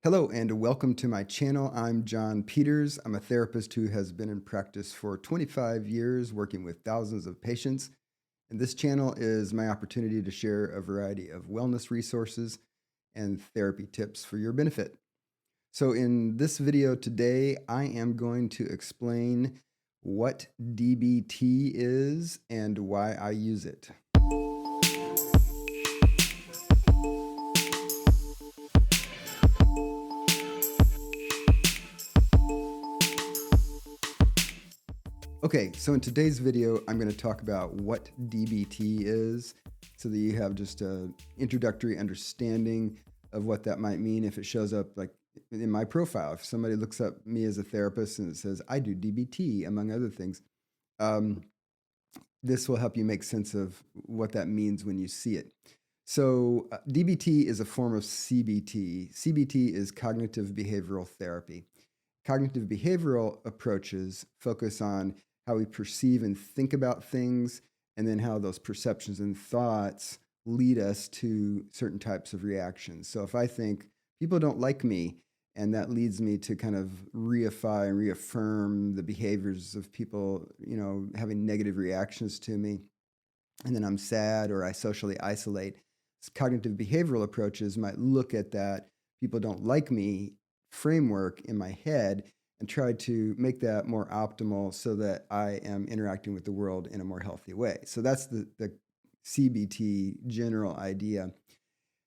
Hello and welcome to my channel. I'm John Peters. I'm a therapist who has been in practice for 25 years working with thousands of patients. And this channel is my opportunity to share a variety of wellness resources and therapy tips for your benefit. So in this video today, I am going to explain what DBT is and why I use it. Okay, so in today's video, I'm going to talk about what DBT is so that you have just an introductory understanding of what that might mean if it shows up like in my profile. If somebody looks up me as a therapist and it says, I do DBT, among other things, um, this will help you make sense of what that means when you see it. So DBT is a form of CBT. CBT is cognitive behavioral therapy. Cognitive behavioral approaches focus on how we perceive and think about things, and then how those perceptions and thoughts lead us to certain types of reactions. So if I think people don't like me, and that leads me to kind of reify and reaffirm the behaviors of people, having negative reactions to me, and then I'm sad or I socially isolate. Cognitive behavioral approaches might look at that people don't like me framework in my head and try to make that more optimal so that I am interacting with the world in a more healthy way. So that's the CBT general idea.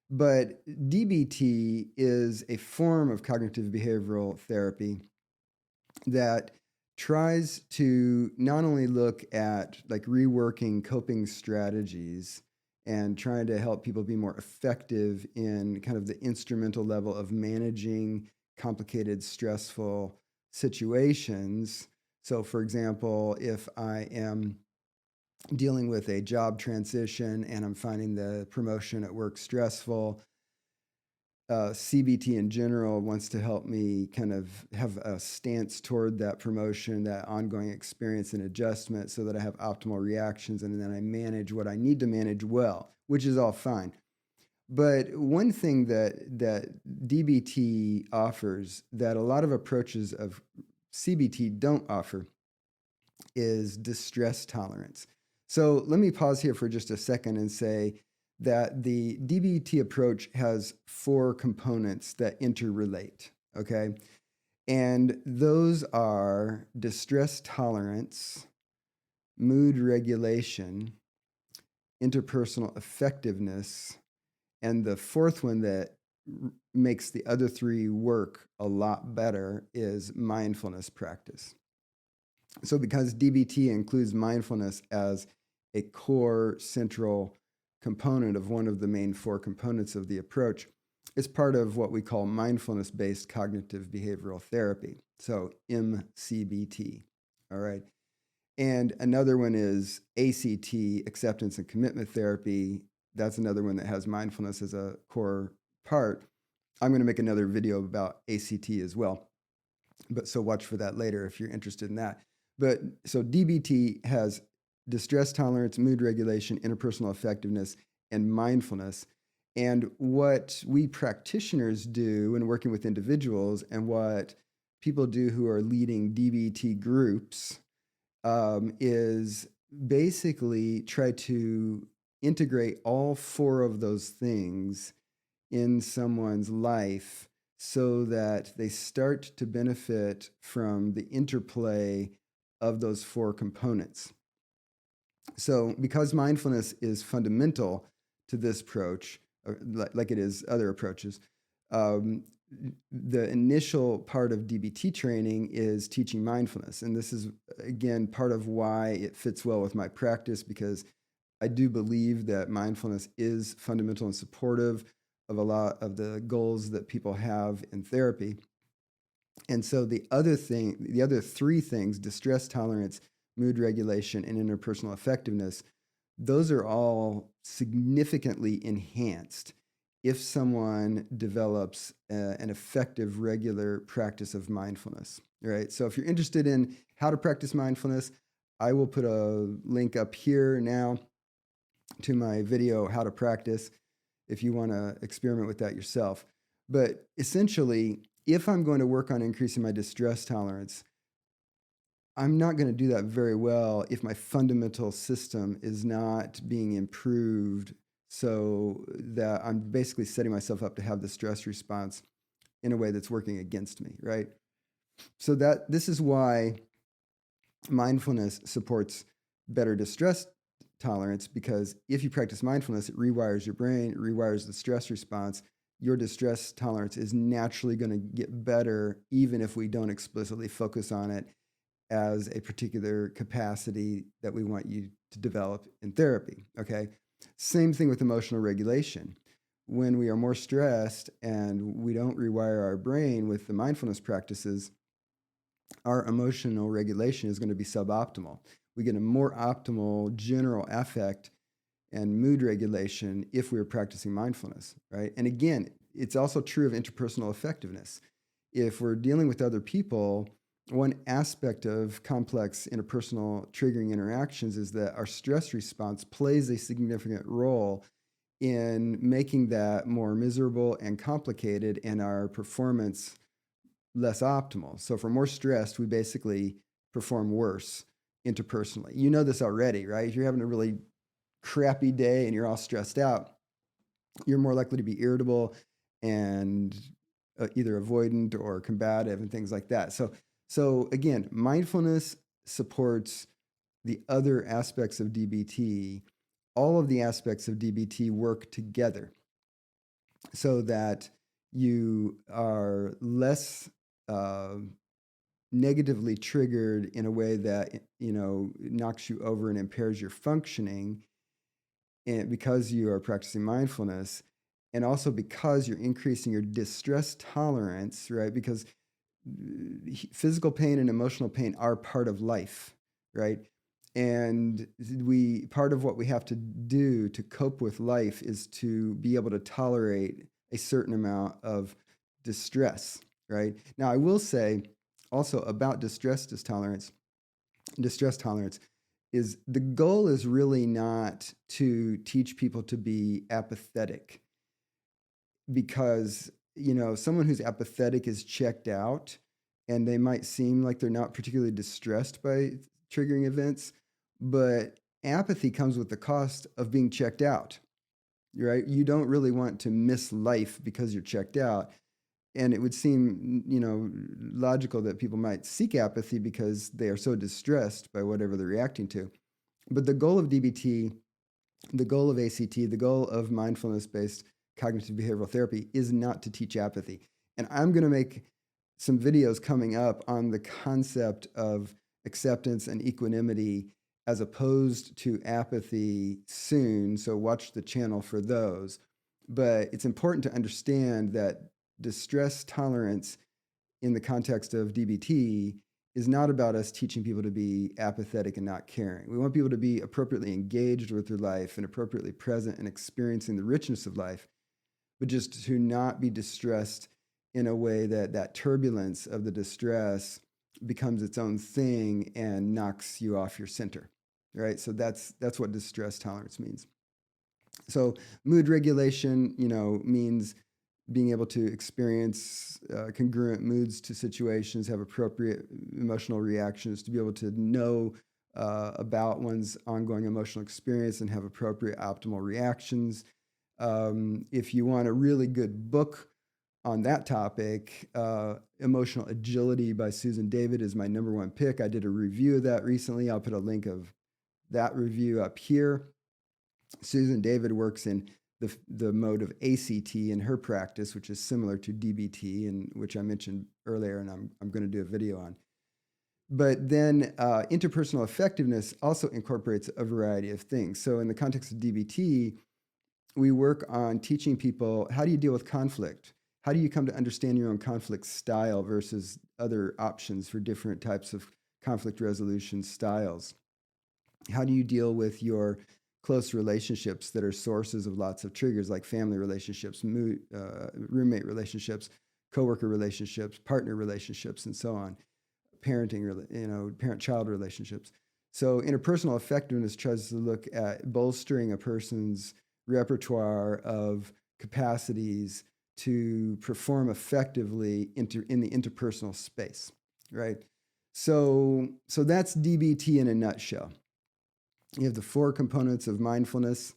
But DBT is a form of cognitive behavioral therapy that tries to not only look at like reworking coping strategies and trying to help people be more effective in kind of the instrumental level of managing complicated, stressful situations. So, for example, if I am dealing with a job transition and I'm finding the promotion at work stressful, CBT in general wants to help me kind of have a stance toward that promotion, that ongoing experience and adjustment so that I have optimal reactions and then I manage what I need to manage well, which is all fine. But one thing that DBT offers that a lot of approaches of CBT don't offer is distress tolerance. So let me pause here for just a second and say that the DBT approach has 4 components that interrelate, okay? And those are distress tolerance, mood regulation, interpersonal effectiveness, and the fourth one that makes the other 3 work a lot better is mindfulness practice. So because DBT includes mindfulness as a core central component of one of the main 4 components of the approach, it's part of what we call mindfulness-based cognitive behavioral therapy. So MCBT, all right? And another one is ACT, acceptance and commitment therapy. That's another one that has mindfulness as a core part. I'm going to make another video about ACT as well. But so watch for that later if you're interested in that. But so DBT has distress tolerance, mood regulation, interpersonal effectiveness, and mindfulness. And what we practitioners do when working with individuals and what people do who are leading DBT groups is basically try to integrate all 4 of those things in someone's life so that they start to benefit from the interplay of those 4 components. So because mindfulness is fundamental to this approach, like it is other approaches, the initial part of DBT training is teaching mindfulness. And this is, again, part of why it fits well with my practice, because I do believe that mindfulness is fundamental and supportive of a lot of the goals that people have in therapy. And so the other 3 things, distress tolerance, mood regulation, and interpersonal effectiveness, those are all significantly enhanced if someone develops an effective, regular practice of mindfulness, right? So if you're interested in how to practice mindfulness, I will put a link up here now to my video, How to Practice, if you want to experiment with that yourself. But essentially, if I'm going to work on increasing my distress tolerance, I'm not going to do that very well if my fundamental system is not being improved so that I'm basically setting myself up to have the stress response in a way that's working against me, right? So this is why mindfulness supports better distress tolerance, because if you practice mindfulness, it rewires your brain, it rewires the stress response. Your distress tolerance is naturally going to get better even if we don't explicitly focus on it as a particular capacity that we want you to develop in therapy, okay? Same thing with emotional regulation. When we are more stressed and we don't rewire our brain with the mindfulness practices, our emotional regulation is going to be suboptimal. We get a more optimal general affect and mood regulation if we're practicing mindfulness, right? And again, it's also true of interpersonal effectiveness. If we're dealing with other people, one aspect of complex interpersonal triggering interactions is that our stress response plays a significant role in making that more miserable and complicated and our performance less optimal. So if we're more stressed, we basically perform worse interpersonally. You know this already, right? If you're having a really crappy day and you're all stressed out, you're more likely to be irritable and either avoidant or combative and things like that. So again, mindfulness supports the other aspects of DBT. All of the aspects of DBT work together so that you are less negatively triggered in a way that knocks you over and impairs your functioning, and because you are practicing mindfulness, and also because you're increasing your distress tolerance, right? Because physical pain and emotional pain are part of life, right? And part of what we have to do to cope with life is to be able to tolerate a certain amount of distress, right? Now, I will say also about distress tolerance is the goal is really not to teach people to be apathetic, because someone who's apathetic is checked out and they might seem like they're not particularly distressed by triggering events, but apathy comes with the cost of being checked out, right? You don't really want to miss life because you're checked out. And it would seem, logical that people might seek apathy because they are so distressed by whatever they're reacting to. But the goal of DBT, the goal of ACT, the goal of mindfulness-based cognitive behavioral therapy is not to teach apathy. And I'm going to make some videos coming up on the concept of acceptance and equanimity as opposed to apathy soon. So watch the channel for those. But it's important to understand that distress tolerance in the context of DBT is not about us teaching people to be apathetic and not caring. We want people to be appropriately engaged with their life and appropriately present and experiencing the richness of life, but just to not be distressed in a way that turbulence of the distress becomes its own thing and knocks you off your center, right? So that's what distress tolerance means. So mood regulation, means being able to experience congruent moods to situations, have appropriate emotional reactions, to be able to know about one's ongoing emotional experience and have appropriate optimal reactions. If you want a really good book on that topic, Emotional Agility by Susan David is my #1 pick. I did a review of that recently. I'll put a link of that review up here. Susan David works in the mode of ACT in her practice, which is similar to DBT, and which I mentioned earlier, and I'm going to do a video on. But then interpersonal effectiveness also incorporates a variety of things. So in the context of DBT, we work on teaching people, how do you deal with conflict? How do you come to understand your own conflict style versus other options for different types of conflict resolution styles? How do you deal with your close relationships that are sources of lots of triggers, like family relationships, roommate relationships, coworker relationships, partner relationships, and so on, parenting, parent-child relationships. So interpersonal effectiveness tries to look at bolstering a person's repertoire of capacities to perform effectively in the interpersonal space, right? So that's DBT in a nutshell. You have the 4 components of mindfulness: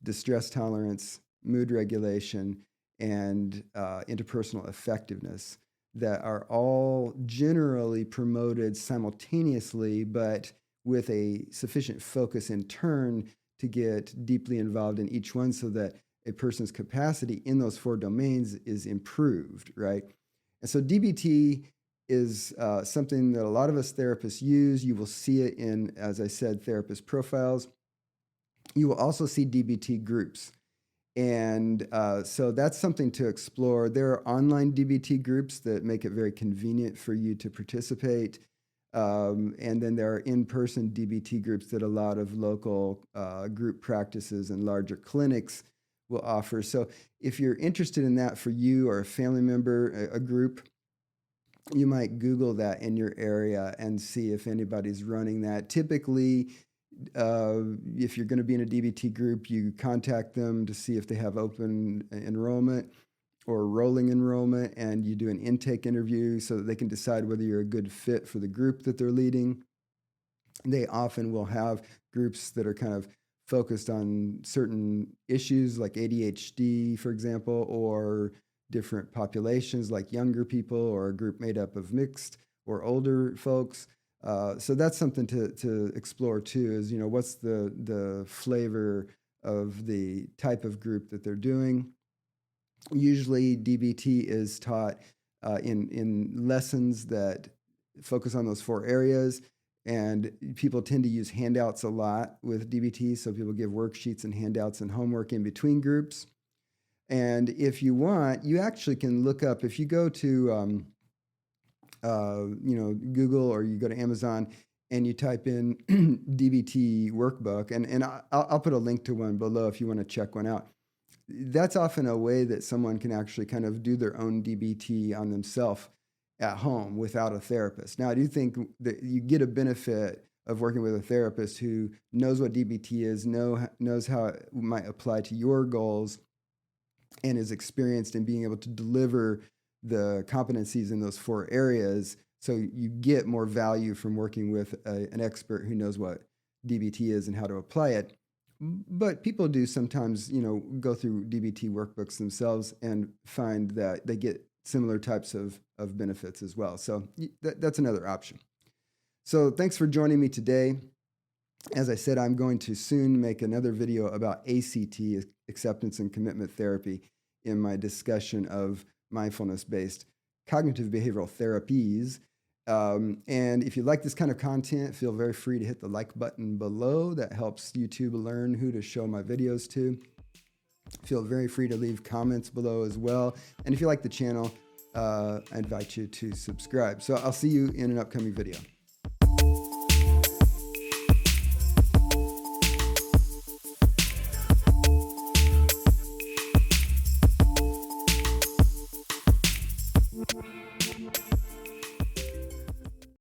distress tolerance, mood regulation, and interpersonal effectiveness, that are all generally promoted simultaneously, but with a sufficient focus in turn to get deeply involved in each one, so that a person's capacity in those 4 domains is improved, right? And so DBT is something that a lot of us therapists use. You will see it in, as I said, therapist profiles. You will also see DBT groups. And so that's something to explore. There are online DBT groups that make it very convenient for you to participate. And then there are in-person DBT groups that a lot of local group practices and larger clinics will offer. So if you're interested in that for you or a family member, a group, you might Google that in your area and see if anybody's running that. Typically, if you're going to be in a DBT group, you contact them to see if they have open enrollment or rolling enrollment, and you do an intake interview so that they can decide whether you're a good fit for the group that they're leading. They often will have groups that are kind of focused on certain issues like ADHD, for example, or different populations like younger people, or a group made up of mixed or older folks. So that's something to explore too, is, what's the flavor of the type of group that they're doing. Usually DBT is taught in lessons that focus on those 4 areas. And people tend to use handouts a lot with DBT. So people give worksheets and handouts and homework in between groups. And if you want, you actually can look up, if you go to Google, or you go to Amazon and you type in DBT workbook, and I'll put a link to one below if you want to check one out. That's often a way that someone can actually kind of do their own DBT on themselves at home without a therapist. Now, I do think that you get a benefit of working with a therapist who knows what DBT is, knows how it might apply to your goals, and is experienced in being able to deliver the competencies in those 4 areas. So you get more value from working with an expert who knows what DBT is and how to apply it. But people do sometimes, go through DBT workbooks themselves and find that they get similar types of benefits as well. So that's another option. So thanks for joining me today. As I said, I'm going to soon make another video about ACT, acceptance and commitment therapy, in my discussion of mindfulness-based cognitive behavioral therapies. And if you like this kind of content, feel very free to hit the like button below. That helps YouTube learn who to show my videos to. Feel very free to leave comments below as well. And if you like the channel, I invite you to subscribe. So I'll see you in an upcoming video.